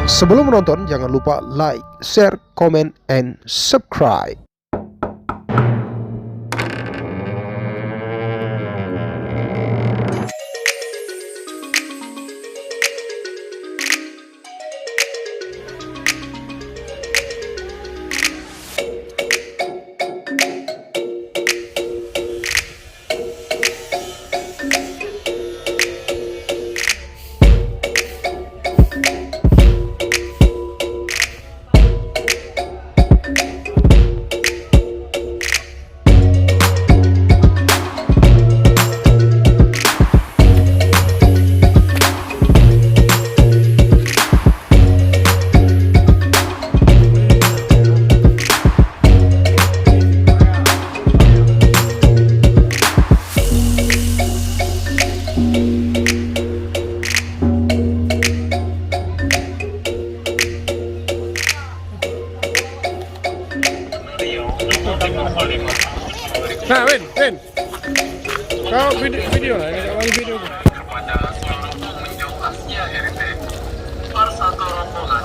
Sebelum menonton, jangan lupa like, share, comment, and subscribe. Nah, Win, kau video lah, kau video. Kepada seluruh pengunjung Asia Heritage, per satu rombongan,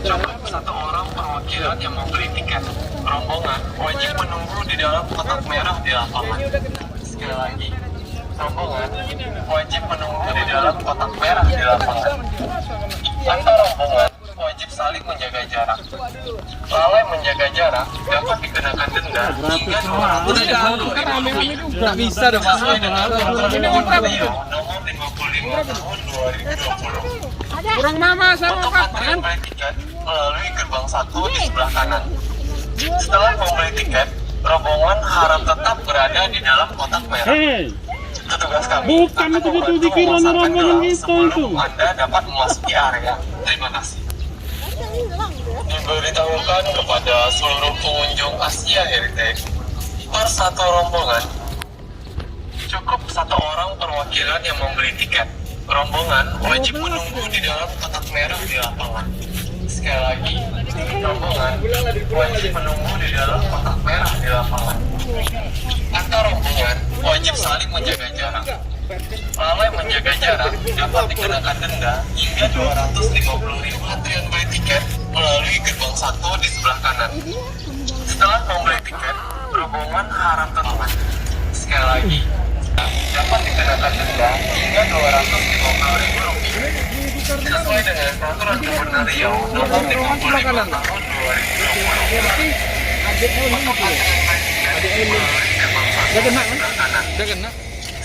cukup satu orang perwakilan yang membeli tiket. Rombongan wajib menunggu di dalam kotak merah di lapangan. Sekali lagi, rombongan wajib menunggu di dalam kotak merah di lapangan. Antar rombongan wajib saling menjaga jarak. Lalai menjaga jarak dapat dikenakan denda hingga 200.000 rupiah. Tak bisa dong, Mas. Sesuai dengan peraturan Rio nomor 55 tahun 2020. Kurang mama sama Untuk papa antrian kan? beli tiket melalui gerbang 1 di sebelah kanan. Setelah membeli tiket, rombongan harap tetap berada di dalam kotak merah. Petugas kami Bukan akan itu membantu dikira memasangkan rombongan gelang kita sebelum itu. Anda dapat memasuki area. Terima kasih. Diberitahukan kepada seluruh pengunjung Asia Heritage, per satu rombongan, cukup satu orang perwakilan yang membeli tiket. Rombongan wajib menunggu di dalam kotak merah di lapangan. Sekali lagi, rombongan wajib menunggu di dalam kotak merah di lapangan. Antar rombongan wajib saling menjaga jarak. Lalai menjaga jarak dapat dikenakan denda hingga 250.000 antrian beli tiket melalui gerbang 1 di sebelah kanan. Setelah membeli tiket, rombongan harap tetap. Sekali lagi, dapat dikenakan denda hingga 250.000 rupiah. Sesuai dengan peraturan Gubernur Riau nomor 55 tahun 2020. Untuk antrian beli tiket melalui gerbang 1 di sebelah kanan.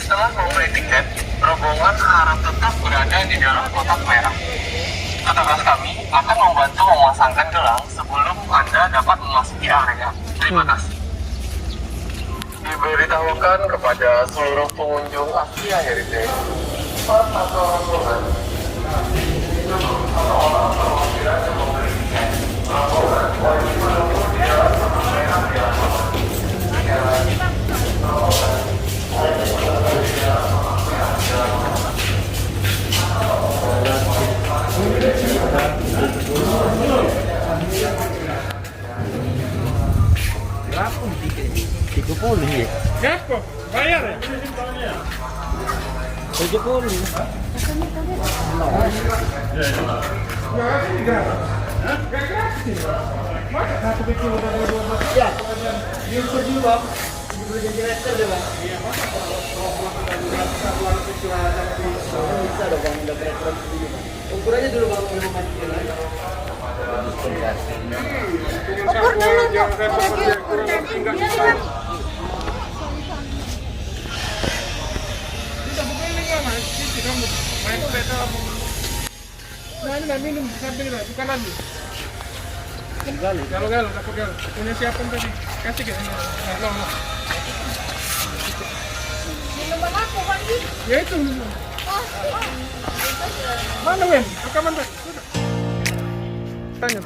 Setelah membeli tiket, rombongan harap tetap berada di dalam kotak merah. Petugas kami akan membantu memasangkan gelang sebelum Anda dapat memasuki area. Terima kasih. Diberitahukan kepada seluruh pengunjung Asia Heritage, per satu rombongan, cukup satu orang perwakilan yang membeli tiket. Rombongan wajib menunggu di dalam kotak merah di lapangan. Sekali lagi, rombongan wajib menunggu di dalam kotak merah di lapangan. Gapo, bayar ya? 70. Ukurannya dulu Bang, belum mati. Ukur dulu, ukur tadi. Nah ini lah minum sambil lah, bukan lagi. Kalau dapat galau. Punya siapa tadi? Kasih ke ini. Nah, no. Minuman aku kan gitu. Ya itu. Mana Wen? Rekaman tak? Tanya.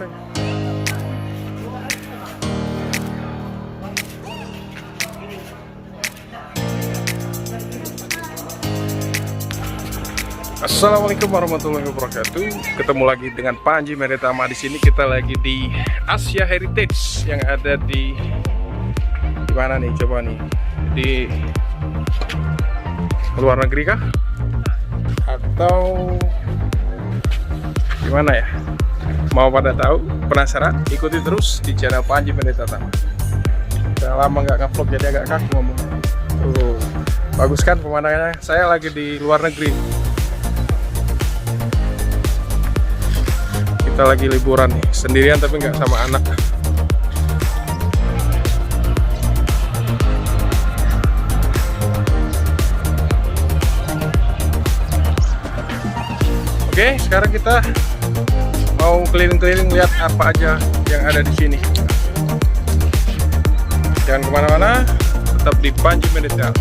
Assalamualaikum warahmatullahi wabarakatuh. Ketemu lagi dengan Panji Meritama di sini. Kita lagi di Asia Heritage yang ada di mana nih? Coba nih di luar negeri kah? Atau Gimana ya? Mau pada tahu? Penasaran? Ikuti terus di channel Panji Meritama. Udah lama nggak ngevlog jadi agak kaku ngomong. Tuh, bagus kan pemandangannya? Saya lagi di luar negeri. Kita lagi liburan nih, sendirian tapi nggak sama anak. Oke, sekarang kita mau keliling-keliling lihat apa aja yang ada di sini. Jangan kemana-mana, tetap di Panji Meritama.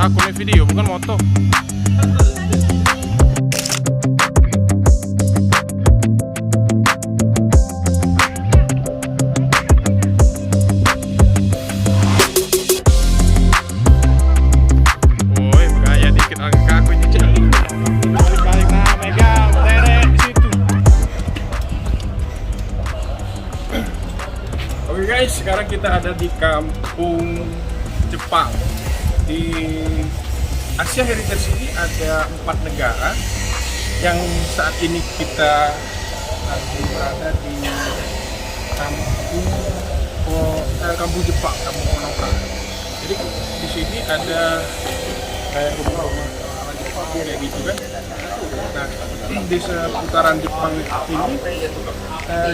Aku nih video bukan moto. Woi, bergaya dikit angkat kaku ini cek. Balik nah, megang, teret di situ. Oke guys, sekarang kita ada di kampung Jepang. Di Asia Heritage ini ada 4 negara yang saat ini kita lagi berada di kampung Jepang, kampung Konoha. Jadi di sini ada kayak rumah-rumah ala Jepang kayak gitu kan. Nah, di seputaran Jepang ini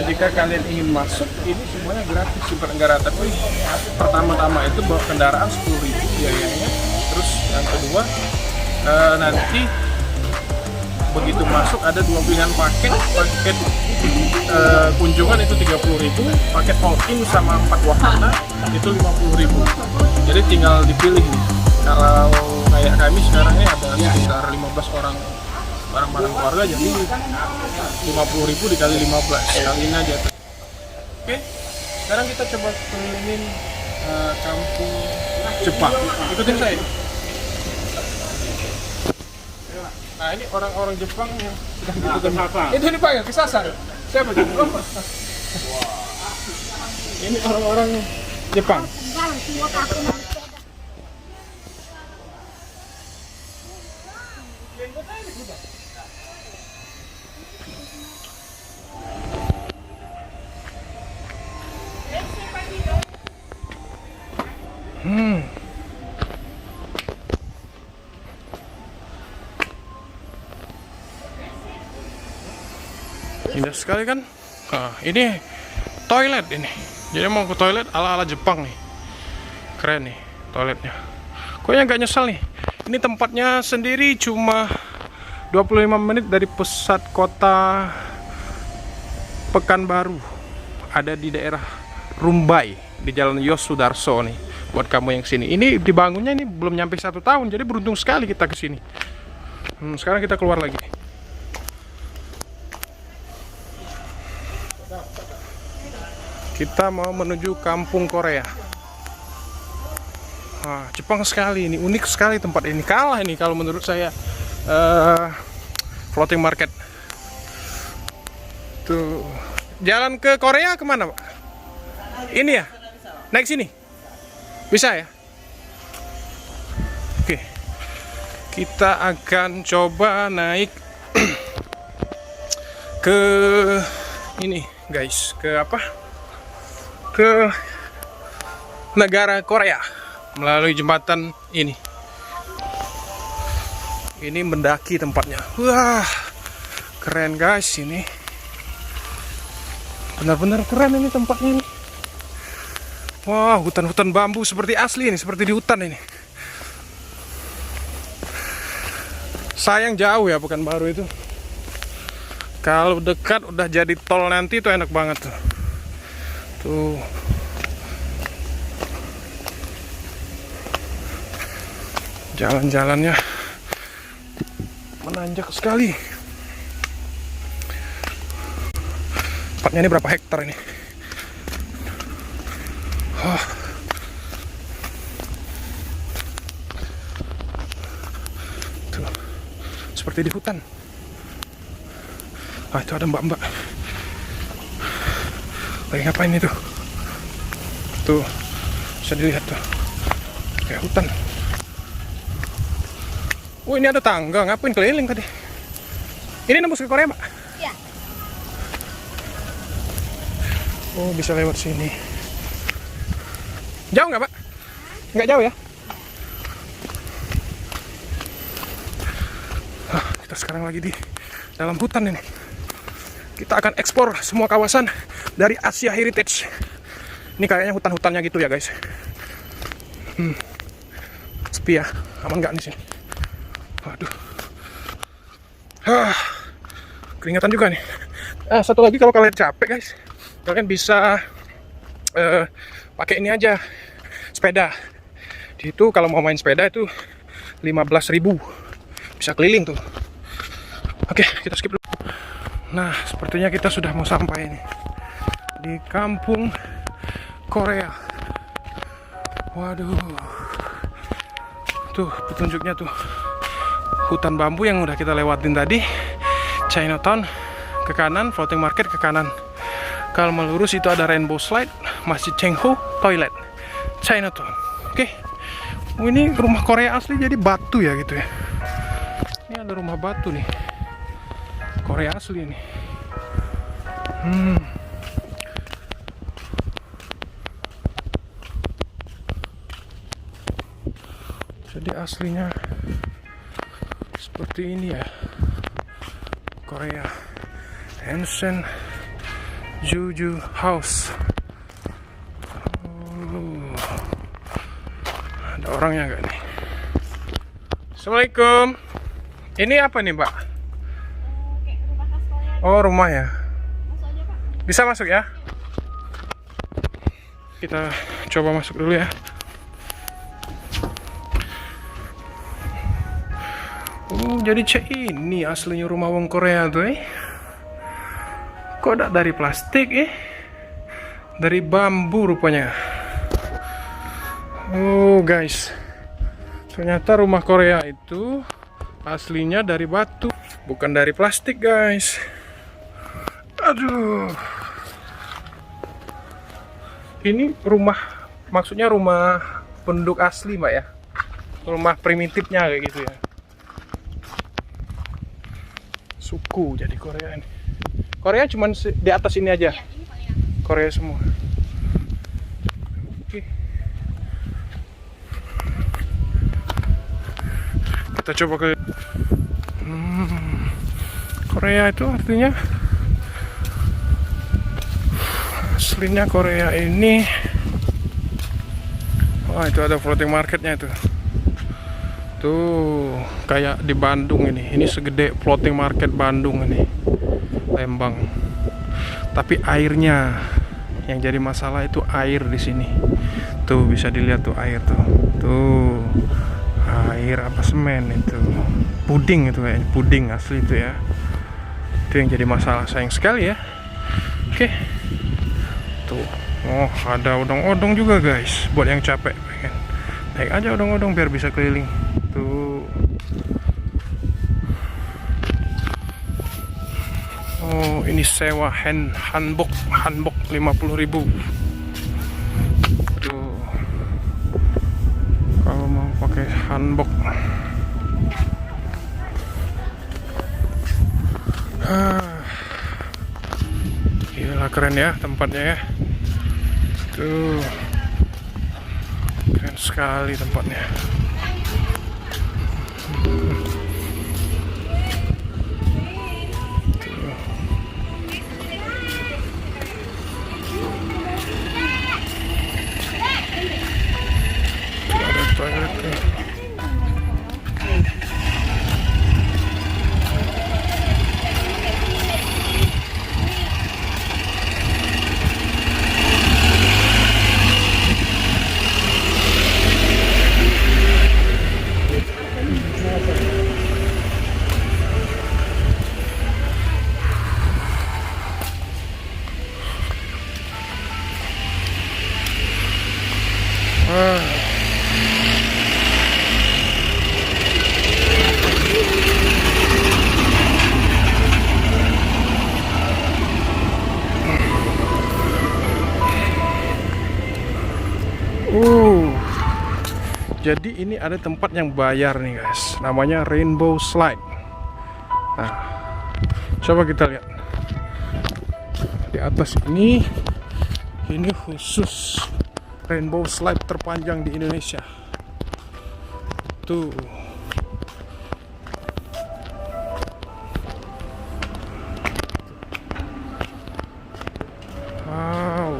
jika kalian ingin masuk ini semuanya gratis super negara, tapi pertama-tama itu bawa kendaraan 10.000 biayanya. Terus yang kedua nanti begitu masuk ada 2 pilihan paket kunjungan itu 30.000, paket all in sama 4 wahana itu 50.000. Jadi tinggal dipilih nih. Kalau kayak kami sekarang ini ada sekitar 15 orang barang-barang keluarga, jadi 50.000 dikali 15 kaliin aja. Oke, sekarang kita coba kelilingin kampung Jepang. Ikutin saya. Nah, ini orang-orang Jepang yang sedang ditukar. Itu dipanggil kesasar. Siapa itu? Ini orang-orang Jepang. Indah sekali kan? Nah, ini toilet ini. Jadi mau ke toilet ala-ala Jepang nih. Keren nih toiletnya. Kayaknya nggak nyesal nih. Ini tempatnya sendiri cuma 25 menit dari pusat kota Pekanbaru. Ada di daerah Rumbai di Jalan Yosudarso nih. Buat kamu yang sini. Ini dibangunnya ini belum nyampe 1 tahun. Jadi beruntung sekali kita ke sini. Sekarang kita keluar lagi. Kita mau menuju kampung Korea. Jepang sekali ini, unik sekali tempat ini. Kalah ini kalau menurut saya floating market. Tuh, jalan ke Korea kemana, Pak? Ini ya? Naik sini? Bisa ya? Oke. Kita akan coba naik ke ini, guys. Ke apa? Ke negara Korea melalui jembatan ini. Ini mendaki tempatnya. Wah, keren guys ini. Benar-benar keren ini tempatnya ini. Wah, hutan-hutan bambu seperti asli ini, seperti di hutan ini. Sayang jauh ya Pekanbaru itu. Kalau dekat udah jadi tol nanti itu enak banget tuh. Tuh. Jalan-jalannya menanjak sekali. Tempatnya ini berapa hektar ini? Tuh, seperti di hutan. Itu ada mbak-mbak. Lagi ngapain itu? Tuh, bisa dilihat tuh. Kayak hutan. Oh, ini ada tangga, ngapain keliling tadi? Ini nembus ke Korea, Mbak? Iya. Oh, bisa lewat sini. Jauh nggak, Pak? Nggak jauh ya? Kita sekarang lagi di dalam hutan ini. Kita akan eksplor semua kawasan dari Asia Heritage. Ini kayaknya hutan-hutannya gitu ya, guys. Sepi ya, aman nggak di sini? Waduh, keringatan juga nih. Satu lagi, kalau kalian capek guys, kalian bisa pakai ini aja, sepeda. Di itu kalau mau main sepeda itu 15.000, bisa keliling tuh. Oke, kita skip dulu. Nah, sepertinya kita sudah mau sampai nih di kampung Korea. Waduh, tuh petunjuknya tuh. Hutan bambu yang udah kita lewatin tadi, Chinatown ke kanan, floating market ke kanan. Kalau melurus itu ada Rainbow Slide, Masjid Chengho, toilet, Chinatown. Oke. Ini rumah Korea asli jadi batu ya gitu ya. Ini ada rumah batu nih, Korea asli nih. Jadi aslinya seperti ini ya, Korea. Ancient Juju House. Ada orangnya nggak nih? Assalamualaikum. Ini apa nih, Mbak? Oh, rumah ya. Bisa masuk ya? Kita coba masuk dulu ya. Jadi ini aslinya rumah wong Korea tuh Kok tidak dari plastik dari bambu rupanya. Oh guys, ternyata rumah Korea itu aslinya dari batu, bukan dari plastik guys. Aduh, ini rumah, maksudnya rumah penduduk asli Mbak ya, rumah primitifnya kayak gitu ya. Suku jadi Korea ini. Korea cuman di atas ini aja. Iya, ini Korea semua. Oke. Kita coba ke Korea itu artinya aslinya Korea ini. Wah, itu ada floating marketnya itu. Tuh, kayak di Bandung ini. Ini segede floating market Bandung ini. Lembang. Tapi airnya yang jadi masalah itu air di sini. Tuh bisa dilihat tuh air tuh. Tuh. Air apa semen itu. Puding itu kayaknya, puding asli itu ya. Itu yang jadi masalah, sayang sekali ya. Oke. Tuh, oh ada odong-odong juga guys. Buat yang capek pengen naik aja odong-odong biar bisa keliling. Tuh. Oh, ini sewa hanbok 50.000. Tuh. Kalau mau pakai hanbok. Gila keren ya tempatnya ya. Tuh. Keren sekali tempatnya. Ada toiletnya. Jadi ini ada tempat yang bayar nih guys, namanya Rainbow Slide. Nah, coba kita lihat di atas ini khusus Rainbow Slide terpanjang di Indonesia. Tuh. Wow.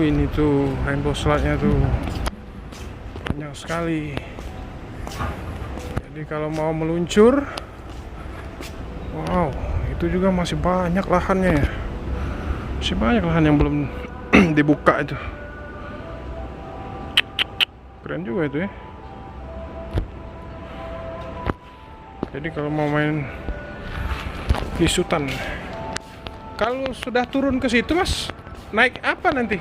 Ini tuh Rainbow Slide-nya tuh panjang sekali. Jadi kalau mau meluncur, wow, itu juga masih banyak lahannya ya. Masih banyak lahan yang belum dibuka itu. Keren juga itu ya. Jadi kalau mau main hisutan, kalau sudah turun ke situ mas, naik apa nanti?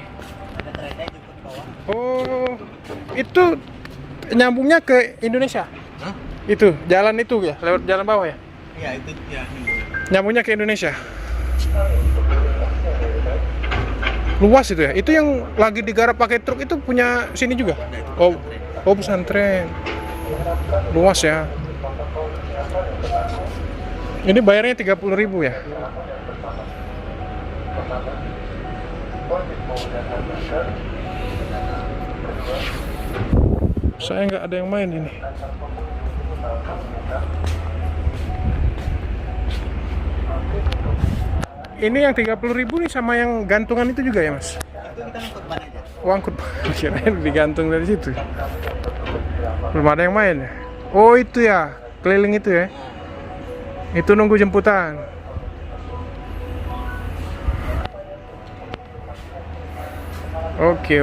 Oh, itu nyambungnya ke Indonesia? Hah? Itu jalan itu ya, lewat jalan bawah ya? Iya itu ya. Nyambungnya ke Indonesia. Luas itu ya? Itu yang lagi digarap pakai truk itu punya sini juga? Oh, pesantren. Luas ya. Ini bayarnya 30.000 ya? Saya nggak ada yang main ini. Ini yang 30.000 nih sama yang gantungan itu juga ya mas? Itu kita angkut ban aja. Oh angkut, kirain digantung dari situ. Belum ada yang main ya? Oh itu ya, keliling itu ya? Itu nunggu jemputan. Oke.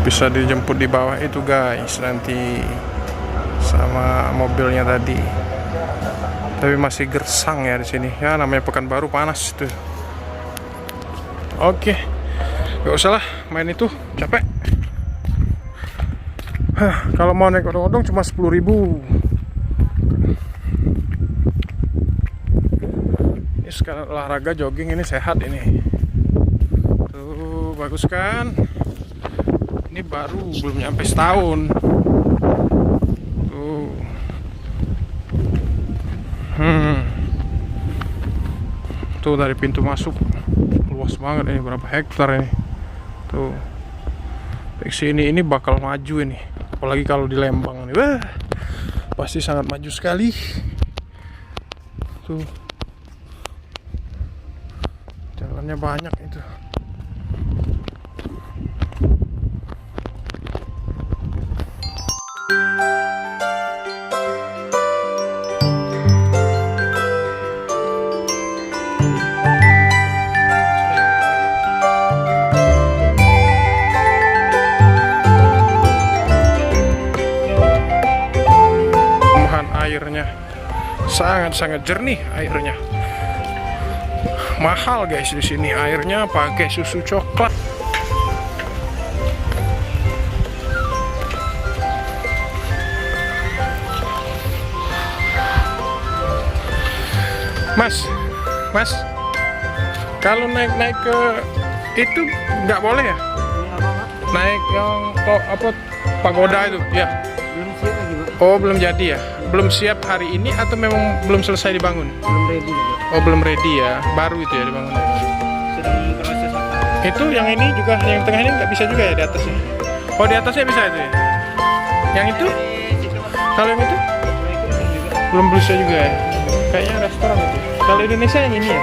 Bisa dijemput di bawah itu guys nanti sama mobilnya tadi. Tapi masih gersang ya di sini. Ya namanya Pekanbaru panas itu. Oke. Gak usah lah main itu, capek. Kalau mau naik odong-odong cuma 10.000. Ini sekarang olahraga jogging ini sehat ini. Tuh bagus kan? Ini baru belum nyampe setahun. Tuh. Tuh dari pintu masuk luas banget ini, berapa hektar ini. Tuh. Sini ini bakal maju ini. Apalagi kalau di Lembang nih. Wah. Pasti sangat maju sekali. Tuh. Jalannya banyak itu. Sangat-sangat jernih airnya. Mahal guys di sini airnya, pakai susu coklat. Mas, kalau naik ke itu nggak boleh ya? Naik yang pagoda itu, ya? Belum siap lagi, Pak. Oh, belum jadi ya? Belum siap hari ini atau memang belum selesai dibangun? Belum ready, Pak. Oh, belum ready ya? Baru itu ya dibangun? Sedang proses apa? Itu yang ini juga, yang tengah ini nggak bisa juga ya di atasnya? Oh, di atasnya bisa itu ya? Yang itu? Kalau yang itu? Belum bisa juga ya? Kayaknya restoran itu. Kalau Indonesia yang ini ya?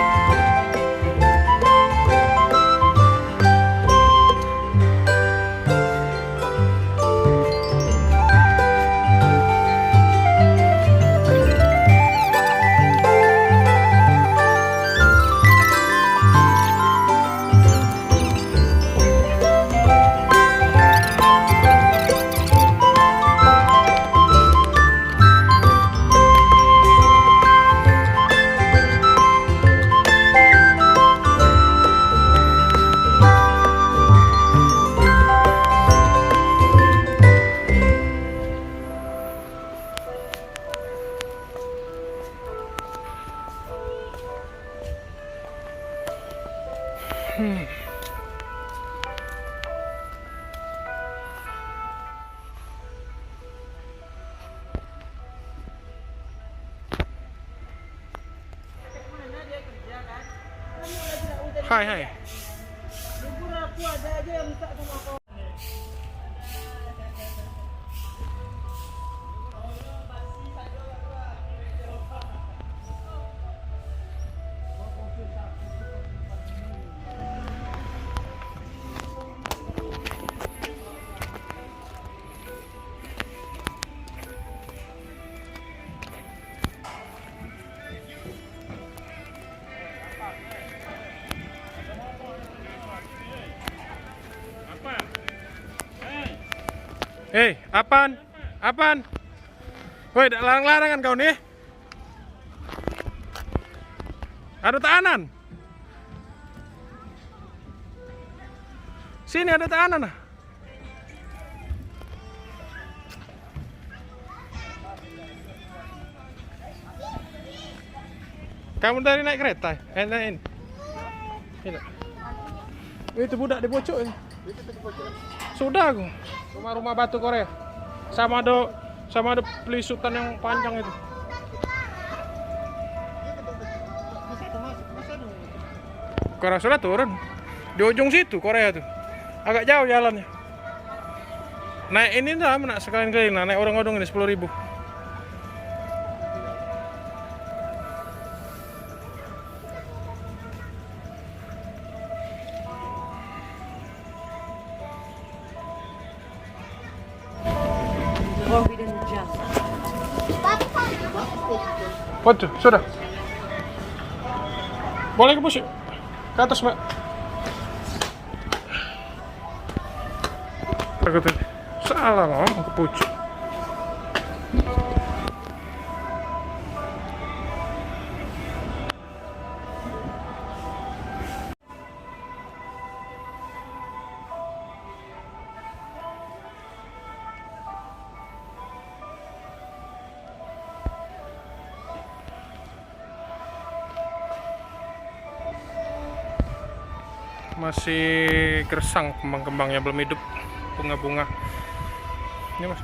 Hai. Libur aku ada aja yang minta sama aku. Hei, apaan? Apaan? Woi, larang-larangan kau nih. Ada tahanan. Sini ada tahanan. Kamu dari naik kereta? Naik ini. Itu budak dibocok ini. Sudah aku. Rumah-rumah batu Korea. Sama ada pelisutan yang panjang itu. Korea sudah turun. Di ujung situ Korea tuh. Agak jauh jalannya. Naik ini lah, nak sekalian keliling. Naik odong-odong ini 10.000. Waduh, sudah. Boleh ke bus? Ke atas, Mbak. Takut ini. Salah ngomong ke pucuk. Masih gersang kembang-kembangnya, belum hidup bunga-bunga. Ini Mas.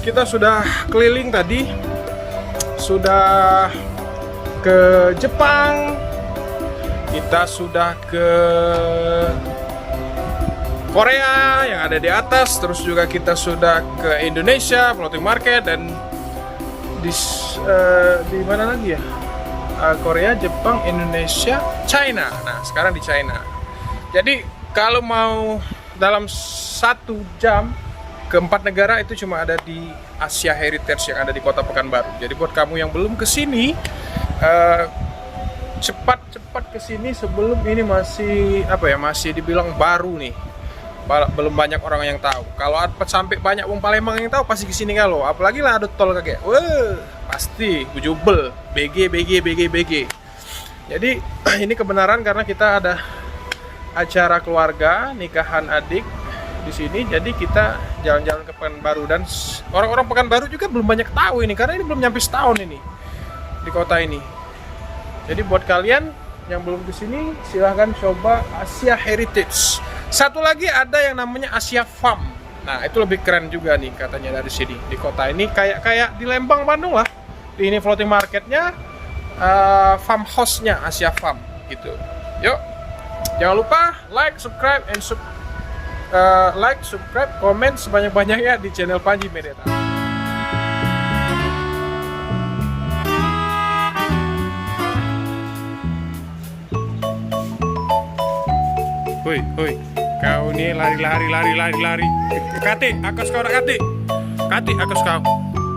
kita sudah keliling tadi, sudah ke Jepang, kita sudah ke Korea yang ada di atas, terus juga kita sudah ke Indonesia, floating market, dan di mana lagi ya? Korea, Jepang, Indonesia, China. Nah, sekarang di China. Jadi kalau mau dalam 1 jam ke 4 negara itu cuma ada di Asia Heritage yang ada di Kota Pekanbaru. Jadi buat kamu yang belum kesini, cepat kesini sebelum ini masih masih dibilang baru nih. Belum banyak orang yang tahu. Kalau sampai banyak wong Palembang yang tahu pasti kesini kalau. Apalagi lah ada tol kayak, wah pasti ujubel, BG. Jadi ini kebenaran karena kita ada acara keluarga nikahan adik di sini. Jadi kita jalan-jalan ke Pekanbaru dan orang-orang Pekanbaru juga belum banyak tahu ini karena ini belum nyampe setahun ini di kota ini. Jadi buat kalian yang belum kesini silahkan coba Asia Heritage. Satu lagi ada yang namanya Asia Farm. Nah itu lebih keren juga nih katanya dari sini di kota ini kayak di Lembang Bandung lah. Ini floating marketnya, farmhouse-nya Asia Farm gitu. Yuk, jangan lupa like, subscribe, komen sebanyak-banyaknya di channel Panji Medeta. Hoi, kau nih lari. Kati, akas kau nak kati, akas kau.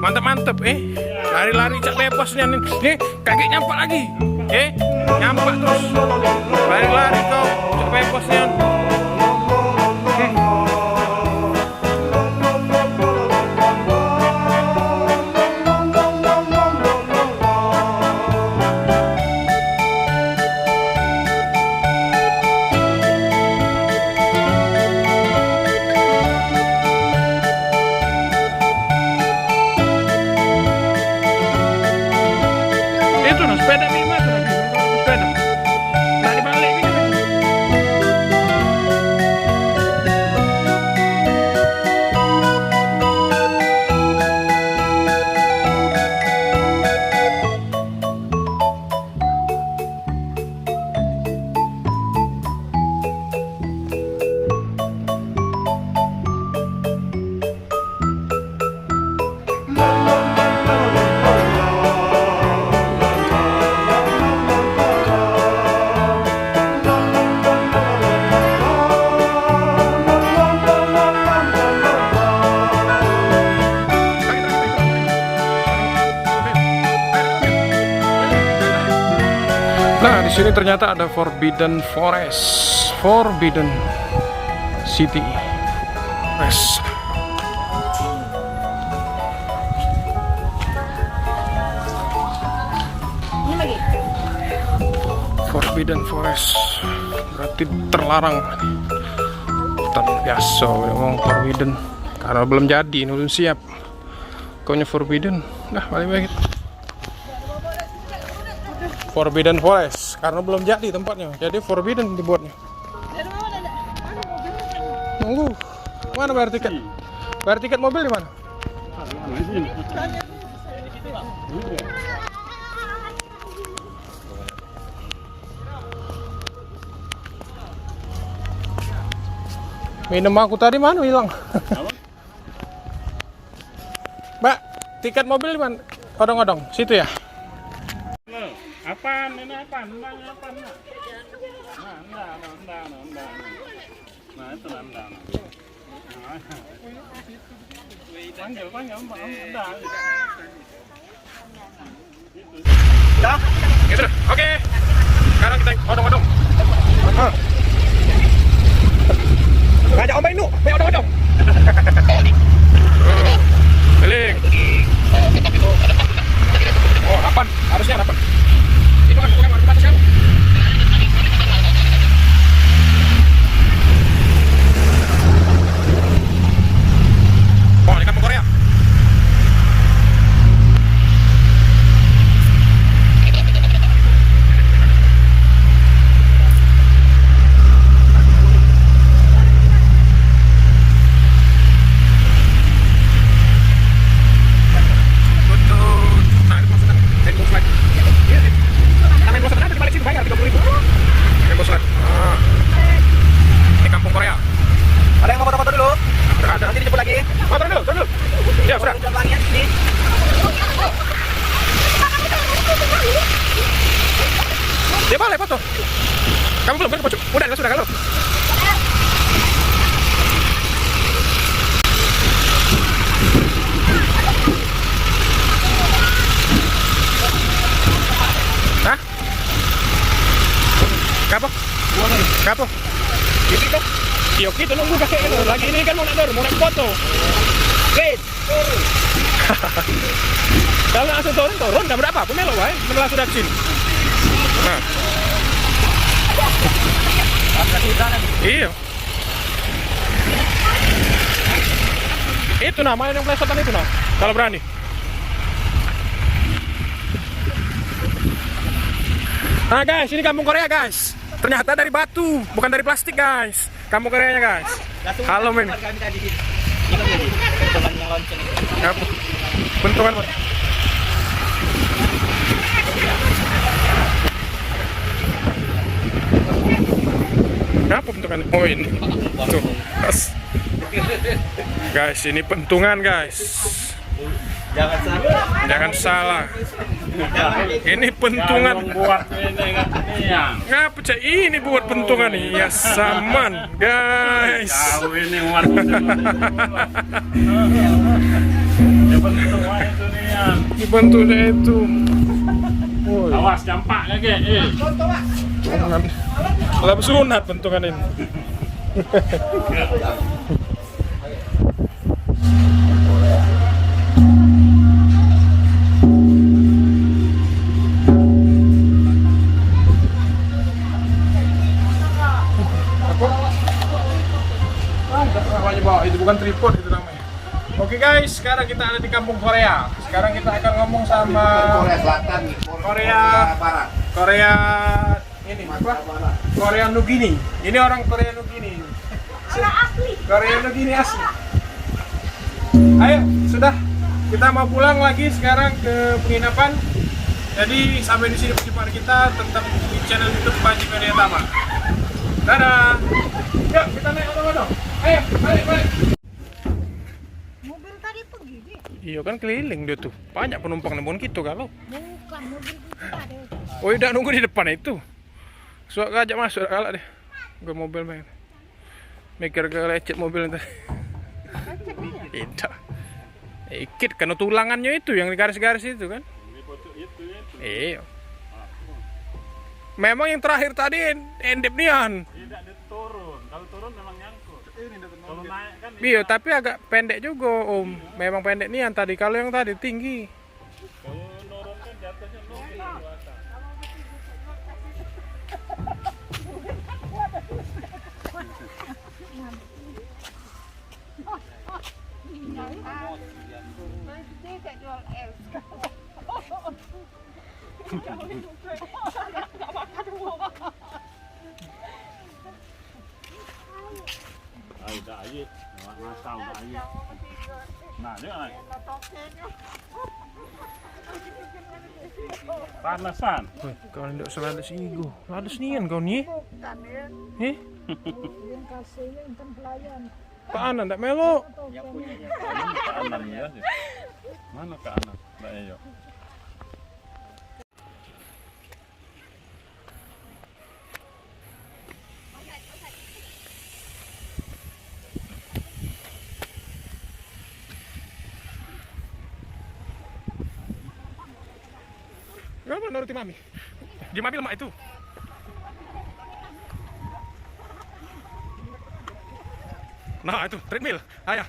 Mantap, lari cak bebas nih, kaki nyampak lagi, nyampak terus, lari kau, cak bebas nih. Sepeda lima tuh lagi, sepeda. Tadi balik gitu. Nah, di sini ternyata ada Forbidden Forest, Forbidden City. Forest. Forbidden Forest berarti terlarang. Hutan biasa, ngomong forbidden karena belum jadi, belum siap. Kaunya forbidden, nah balik. Forbidden Forest karena belum jadi tempatnya, jadi forbidden dibuatnya. Nunggu, mana bayar tiket? Bayar tiket mobil di mana? Minum aku tadi mana hilang? Mbak, tiket mobil di mana? Odong-odong, situ ya? Apaan ini apaan? Nah, itu enggak. Panggil, enggak. Dah? Gitu. Oke. Sekarang kita odong-odong. Ngajak Om Bainu, main odong-odong. Balik. Oh, 8. Harusnya 8. Itu kan bukan warga batas kan? Oh, di kampung Korea. Kamu belum kan? Udah sudah kalau. Hah? Kapo? Kapo? Ini kok? Iya kita nunggu kakek itu. Lagi ini kan mau nak foto. Wait, turun. Kalau langsung turun, nggak berapa. Pemelo, wae. Menelah sudah kesini. Nah. Iya. Itu nah, main yang plesetan itu nah. Kalau berani. Nah guys, ini kampung Korea guys. Ternyata dari batu, bukan dari plastik guys. Kampung Koreanya guys. Halo men. Apa? Bentukan Pak. Apa bentukannya? Oh ini. Tuh. Guys, ini pentungan guys. Jangan salah. Ini pentungan. Buat ini kan. Ngapa cak ini buat pentungan nih? Ya saman guys. Tahu ini warna. Dibantunya itu. Awas campak kakek. Pentungan. Lap sunat pentungan ini. Itu bukan tripod itu namanya. Oke guys, sekarang kita ada di kampung Korea. Sekarang kita akan ngomong sama Korea Selatan nih. Korea Barat. Korea ini apa? Korea Nugini. Ini orang Korea Nugini. Korea Nugini asli. Ayo, sudah. Kita mau pulang lagi sekarang ke penginapan. Jadi sampai di sini perjumpaan kita tetap di channel YouTube Panji Media Tama. Dadah. Yuk, kita naik otomobil. Ayo, balik. Mobil tadi pergi deh. Iya kan keliling dia tuh. Banyak penumpang namun gitu kalau. Bukan mobil kita deh. Oh, udah nunggu di depan itu. Suak ngajak masuk kalah deh. Gue mobil main. Mikir ke lecet mobil tadi. Tidak. Ikit karena tulangannya itu yang di garis-garis itu kan. Iya. Memang yang terakhir tadi endep nian. Tidak turun. Kalau turun memang nyangkut. Kalau naik kan. Iya, tapi agak pendek juga Om. Memang pendek nian tadi. Kalau yang tadi tinggi. Kalau nurun kan jatuhnya nurun ke atas. Ayo dah ayo. Masang dah ayo. Nah, dia ayo. Panasan. Wih, kau tidak salah ada sini go. Ada sinian kau nih. Eh? Yang kasihnya intan pelayan. Pak Anan tak melo. Ke anan ya. Mana ke anan? Nah, ayo. Kenapa nuruti mami? Di mobil mak itu. Nah itu treadmill, ayah.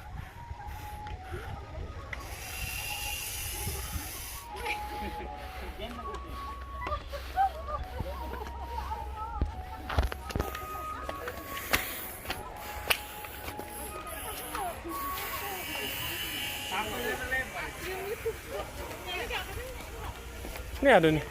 Ini ada nih.